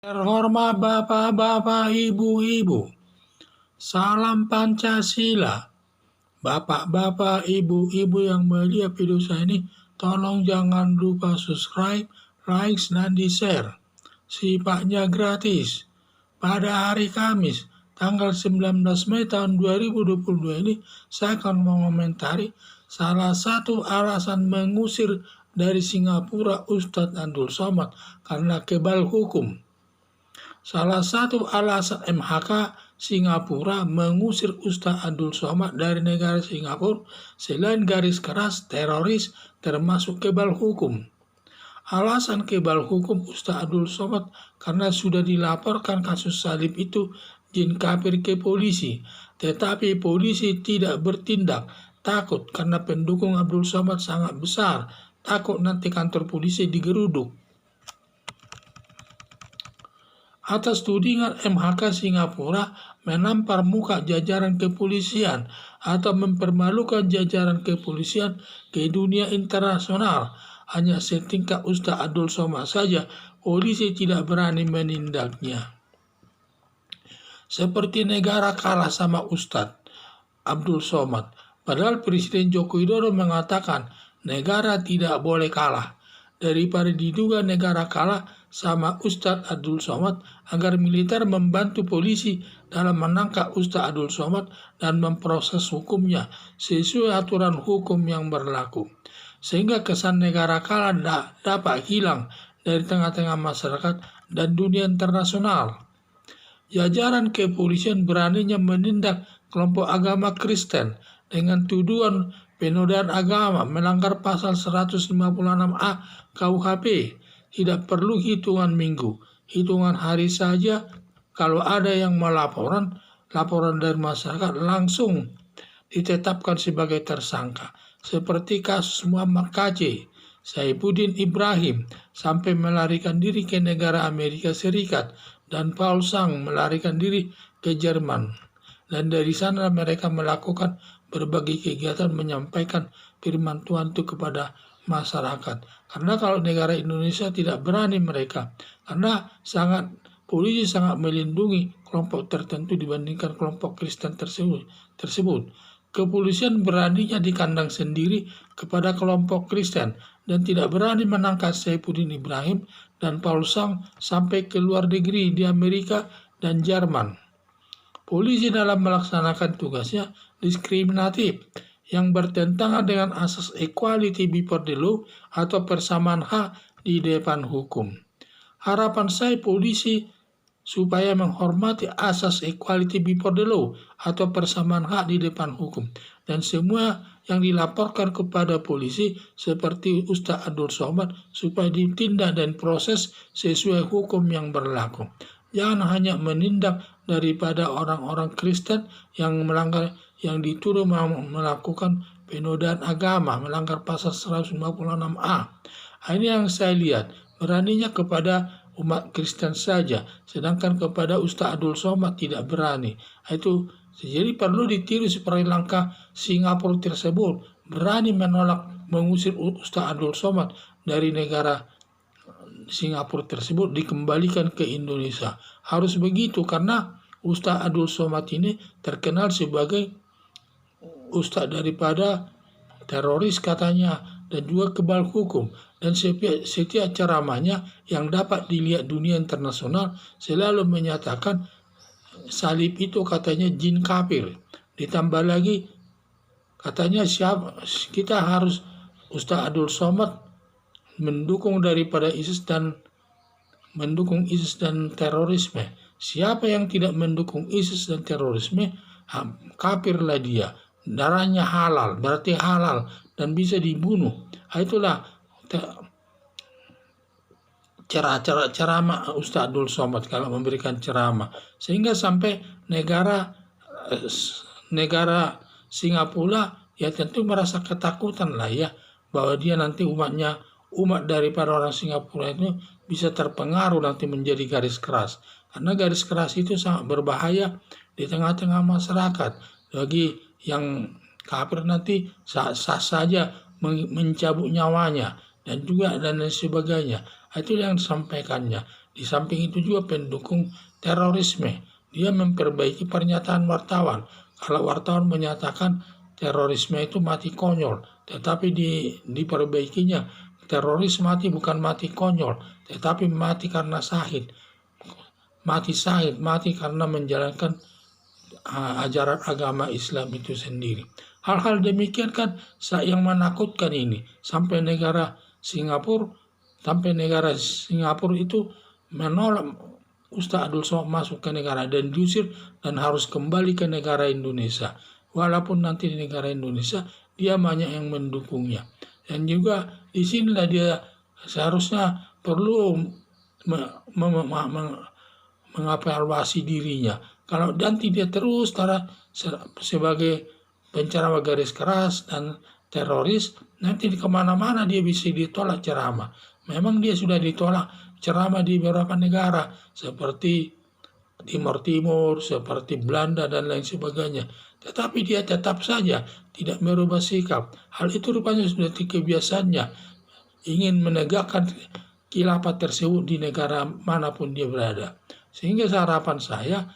Terhormat Bapak-Bapak, Ibu-Ibu, salam Pancasila. Bapak-Bapak, Ibu-Ibu yang melihat video saya ini, tolong jangan lupa subscribe, like, dan di-share. Sifatnya gratis. Pada hari Kamis, tanggal 19 Mei tahun 2022 ini, saya akan mengomentari salah satu alasan mengusir dari Singapura Ustadz Abdul Somad karena kebal hukum. Salah satu alasan MHK Singapura mengusir Ustadz Abdul Somad dari negara Singapura selain garis keras, teroris, termasuk kebal hukum. Alasan kebal hukum Ustadz Abdul Somad karena sudah dilaporkan kasus salib itu jin kafir ke polisi, tetapi polisi tidak bertindak, takut karena pendukung Abdul Somad sangat besar, takut nanti kantor polisi digeruduk. Atas tudingan MHK Singapura menampar muka jajaran kepolisian atau mempermalukan jajaran kepolisian ke dunia internasional. Hanya setingkat Ustadz Abdul Somad saja, polisi tidak berani menindaknya. Seperti negara kalah sama Ustadz Abdul Somad. Padahal Presiden Joko Widodo mengatakan negara tidak boleh kalah. Daripada diduga negara kalah sama Ustadz Abdul Somad agar militer membantu polisi dalam menangkap Ustadz Abdul Somad dan memproses hukumnya sesuai aturan hukum yang berlaku. Sehingga kesan negara kalah dapat hilang dari tengah-tengah masyarakat dan dunia internasional. Jajaran kepolisian beraninya menindak kelompok agama Kristen dengan tuduhan penodaan agama melanggar pasal 156A KUHP. Tidak perlu hitungan minggu, hitungan hari saja. Kalau ada yang laporan dari masyarakat langsung ditetapkan sebagai tersangka. Seperti kasus Muhammad KC, Saifuddin Ibrahim sampai melarikan diri ke negara Amerika Serikat dan Paul Sang melarikan diri ke Jerman. Dan dari sana mereka melakukan berbagai kegiatan menyampaikan firman Tuhan itu kepada masyarakat. Karena kalau negara Indonesia tidak berani mereka, karena polisi sangat melindungi kelompok tertentu dibandingkan kelompok Kristen tersebut. Kepolisian beraninya di kandang sendiri kepada kelompok Kristen dan tidak berani menangkap Saifuddin Ibrahim dan Paul Sang sampai ke luar negeri di Amerika dan Jerman. Polisi dalam melaksanakan tugasnya diskriminatif yang bertentangan dengan asas equality before the law atau persamaan hak di depan hukum. Harapan saya polisi supaya menghormati asas equality before the law atau persamaan hak di depan hukum. Dan semua yang dilaporkan kepada polisi seperti Ustadz Abdul Somad supaya ditindak dan proses sesuai hukum yang berlaku. Jangan hanya menindak daripada orang-orang Kristen yang dituduh melakukan penodaan agama, melanggar pasal 156A. Ini yang saya lihat, beraninya kepada umat Kristen saja, sedangkan kepada Ustadz Abdul Somad tidak berani. Jadi perlu ditiru seperti langkah Singapura tersebut, berani menolak mengusir Ustadz Abdul Somad dari negara Singapura tersebut dikembalikan ke Indonesia. Harus begitu karena Ustadz Abdul Somad ini terkenal sebagai ustadz daripada teroris katanya dan juga kebal hukum. Dan setiap ceramahnya yang dapat dilihat dunia internasional selalu menyatakan salib itu katanya jin kafir. Ditambah lagi katanya kita harus Ustadz Abdul Somad mendukung daripada ISIS dan terorisme. Siapa yang tidak mendukung ISIS dan terorisme, kafirlah dia. Darahnya halal, berarti halal dan bisa dibunuh. Itulah ceramah Ustadz Abdul Somad kalau memberikan ceramah. Sehingga sampai negara Singapura ya tentu merasa ketakutan lah ya, bahwa dia nanti umat daripada orang Singapura itu bisa terpengaruh nanti menjadi garis keras. Karena garis keras itu sangat berbahaya di tengah-tengah masyarakat. Bagi yang kafir nanti sah saja mencabut nyawanya dan lain sebagainya. Itu yang disampaikannya. Di samping itu juga pendukung terorisme. Dia memperbaiki pernyataan wartawan. Kalau wartawan menyatakan terorisme itu mati konyol, tetapi diperbaikinya teroris mati bukan mati konyol, tetapi mati karena syahid. Mati karena menjalankan ajaran agama Islam itu sendiri. Hal-hal demikian kan yang menakutkan ini. Sampai negara Singapura itu menolak Ustaz Abdul Somad masuk ke negara dan diusir dan harus kembali ke negara Indonesia. Walaupun nanti di negara Indonesia dia banyak yang mendukungnya. Dan juga di sinilah dia seharusnya perlu mengevaluasi dirinya. Kalau nanti dia terus sebagai penceramah garis keras dan teroris, nanti kemana-mana dia bisa ditolak ceramah. Memang dia sudah ditolak ceramah di beberapa negara seperti Timur Timur, seperti Belanda dan lain sebagainya. Tetapi dia tetap saja tidak merubah sikap. Hal itu rupanya sudah kebiasaannya, ingin menegakkan khilafah tersebut di negara manapun dia berada. Sehingga harapan saya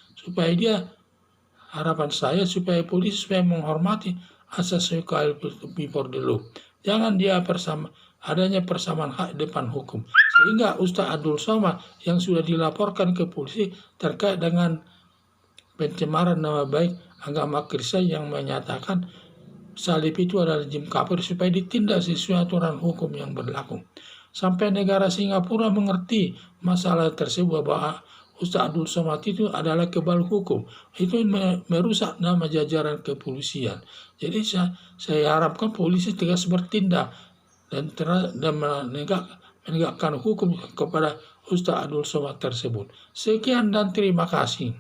supaya polisi supaya menghormati asas equality before the law. Jangan dia adanya persamaan hak depan hukum. Sehingga Ustaz Abdul Somad yang sudah dilaporkan ke polisi terkait dengan pencemaran nama baik agama Kristen yang menyatakan salib itu adalah rejim kafir supaya ditindak sesuai aturan hukum yang berlaku. Sampai negara Singapura mengerti masalah tersebut bahwa Ustaz Abdul Somad itu adalah kebal hukum. Itu merusak nama jajaran kepolisian. Jadi saya harapkan polisi tegas bertindak dan menegakkan hukum kepada Ustaz Abdul Somad tersebut. Sekian dan terima kasih.